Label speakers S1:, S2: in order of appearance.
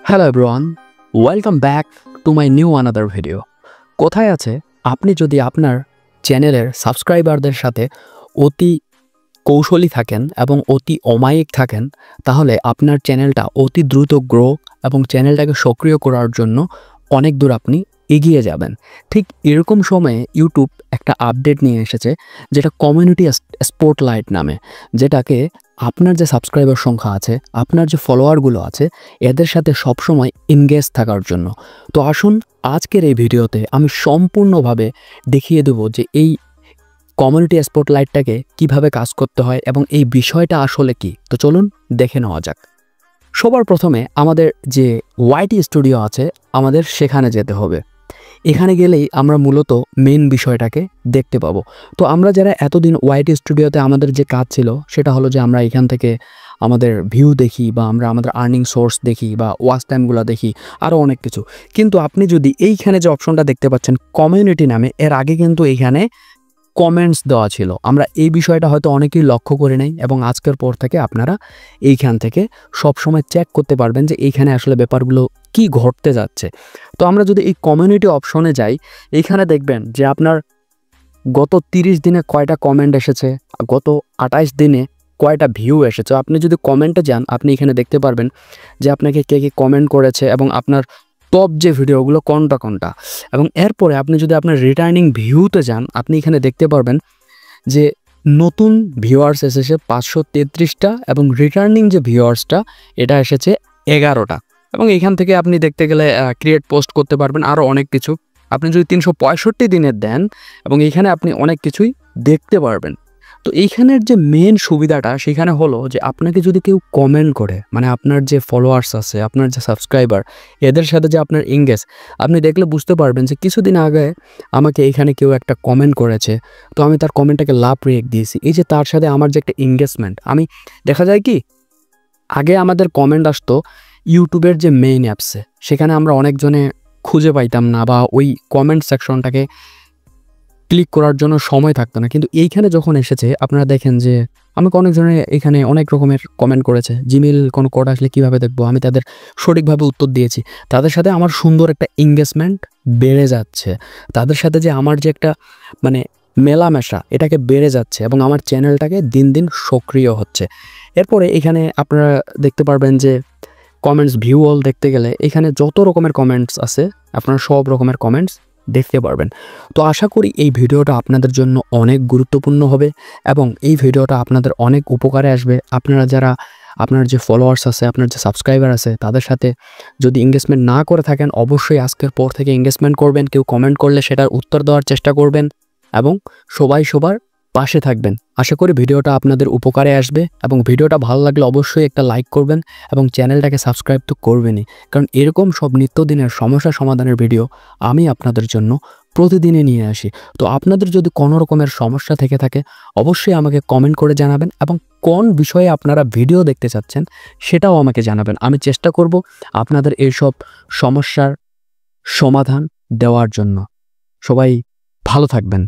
S1: Hello everyone, welcome back to my new another video. কোথায় আছে আপনি যদি আপনার চ্যানেলের সাবস্ক্রাইবারদের সাথে অতি কৌশলী থাকেন এবং অতি অমায়িক থাকেন, তাহলে আপনার চ্যানেলটা অতি দ্রুত গ্রো এবং চ্যানেলটাকে সক্রিয় করার জন্য অনেক দূর আপনি এগিয়ে যাবেন। ঠিক এরকম সময়ে ইউটিউব একটা আপডেট নিয়ে এসেছে, যেটা কমিউনিটি স্পটলাইট নামে, যেটাকে আপনার যে সাবস্ক্রাইবার সংখ্যা আছে, আপনার যে ফলোয়ারগুলো আছে, এদের সাথে সবসময় এনগেজ থাকার জন্য। তো আসুন আজকের এই ভিডিওতে আমি সম্পূর্ণভাবে দেখিয়ে দেবো যে এই কমিউনিটি স্পটলাইটটাকে কিভাবে কাজ করতে হয় এবং এই বিষয়টা আসলে কি। তো চলুন দেখে নেওয়া যাক। সবার প্রথমে আমাদের যে ওয়াইটি স্টুডিও আছে, আমাদের সেখানে যেতে হবে। এখানে গেলেই আমরা মূলত মেন বিষয়টাকে দেখতে পাবো। তো আমরা যারা এতদিন ওয়াইটি স্টুডিওতে আমাদের যে কাজ ছিল, সেটা হলো যে আমরা এখান থেকে আমাদের ভিউ দেখি বা আমরা আমাদের আর্নিং সোর্স দেখি বা ওয়াচ টাইমগুলো দেখি, আরও অনেক কিছু। কিন্তু আপনি যদি এইখানে যে অপশনটা দেখতে পাচ্ছেন কমিউনিটি নামে, এর আগে কিন্তু এইখানে কমেন্টস দেওয়া ছিল। আমরা এই বিষয়টা হয়তো অনেকেই লক্ষ্য করে নেই এবং আজকের পর থেকে আপনারা এইখান থেকে সবসময় চেক করতে পারবেন যে এইখানে আসলে ব্যাপারগুলো কি ঘটতে যাচ্ছে। তো আমরা যদি এই কমিউনিটি অপশনে যাই, এইখানে দেখবেন যে আপনার গত 30 দিনে কয়টা কমেন্ট এসেছে, গত 28 দিনে কয়টা ভিউ এসেছে। আপনি যদি কমেন্টে যান, আপনি এখানে দেখতে পারবেন যে আপনাকে কে কে কমেন্ট করেছে এবং আপনার টপ যে ভিডিওগুলো কোনটা। এবং এরপরে আপনি যদি আপনার রিটার্নিং ভিউতে যান, আপনি এখানে দেখতে পারবেন যে নতুন ভিউয়ার্স এসেছে 533টা এবং রিটার্নিং যে ভিউয়ার্সটা এটা এসেছে 11টা। এবং এইখান থেকে আপনি দেখতে গেলে ক্রিয়েট পোস্ট করতে পারবেন আরও অনেক কিছু। আপনি যদি 365 দিনের দেন এবং এইখানে আপনি অনেক কিছুই দেখতে পারবেন। তো এইখানের যে মেন সুবিধাটা সেখানে হলো যে আপনাকে যদি কেউ কমেন্ট করে, মানে আপনার যে ফলোয়ার্স আছে, আপনার যে সাবস্ক্রাইবার, এদের সাথে যে আপনার এঙ্গেজ, আপনি দেখলে বুঝতে পারবেন যে কিছুদিন আগে আমাকে এইখানে কেউ একটা কমেন্ট করেছে, তো আমি তার কমেন্টটাকে লাভ রিয়েক্ট দিয়েছি। এই যে তার সাথে আমার যে একটা এঙ্গেজমেন্ট, আমি দেখা যায় কি আগে আমাদের কমেন্ট আসতো ইউটিউবের যে মেইন অ্যাপসে, সেখানে আমরা অনেকজনে খুঁজে পাইতাম না বা ওই কমেন্ট সেকশনটাকে ক্লিক করার জন্য সময় থাকতো না। কিন্তু এইখানে যখন এসেছে, আপনারা দেখেন যে আমাকে অনেকজনে এখানে অনেক রকমের কমেন্ট করেছে। জিমেইল কোনো কোড আসলে কীভাবে দেখবো, আমি তাদের সঠিকভাবে উত্তর দিয়েছি। তাদের সাথে আমার সুন্দর একটা এঙ্গেজমেন্ট বেড়ে যাচ্ছে। তাদের সাথে যে আমার যে একটা মানে মেলামেশা, এটাকে বেড়ে যাচ্ছে এবং আমার চ্যানেলটাকে দিন দিন সক্রিয় হচ্ছে। এরপরে এখানে আপনারা দেখতে পারবেন যে কমেন্টস ভিউ অল দেখতে গেলে এখানে যত রকমের কমেন্টস আছে, আপনারা সব রকমের কমেন্টস দেখতে পারবেন। তো আশা করি এই ভিডিওটা আপনাদের জন্য অনেক গুরুত্বপূর্ণ হবে এবং এই ভিডিওটা আপনাদের অনেক উপকারে আসবে। আপনারা যারা আপনার যে ফলোয়ার্স আছে, আপনার যে সাবস্ক্রাইবার আছে, তাদের সাথে যদি এঙ্গেজমেন্ট না করে থাকেন, অবশ্যই আজকের পর থেকে এঙ্গেজমেন্ট করবেন। কেউ কমেন্ট করলে সেটার উত্তর দেওয়ার চেষ্টা করবেন এবং সবাই সবার পাশে থাকবেন। আশা করি ভিডিওটা আপনাদের উপকারে আসবে এবং ভিডিওটা ভালো লাগলে অবশ্যই একটা লাইক করবেন এবং চ্যানেলটাকে সাবস্ক্রাইব তো করবেনই, কারণ এরকম সব নিত্যদিনের সমস্যা সমাধানের ভিডিও আমি আপনাদের জন্য প্রতিদিনই নিয়ে আসি। তো আপনাদের যদি কোনো রকমের সমস্যা থেকে থাকে, অবশ্যই আমাকে কমেন্ট করে জানাবেন এবং কোন বিষয়ে আপনারা ভিডিও দেখতে চাচ্ছেন সেটাও আমাকে জানাবেন। আমি চেষ্টা করব আপনাদের এইসব সমস্যার সমাধান দেওয়ার জন্য। সবাই ভালো থাকবেন।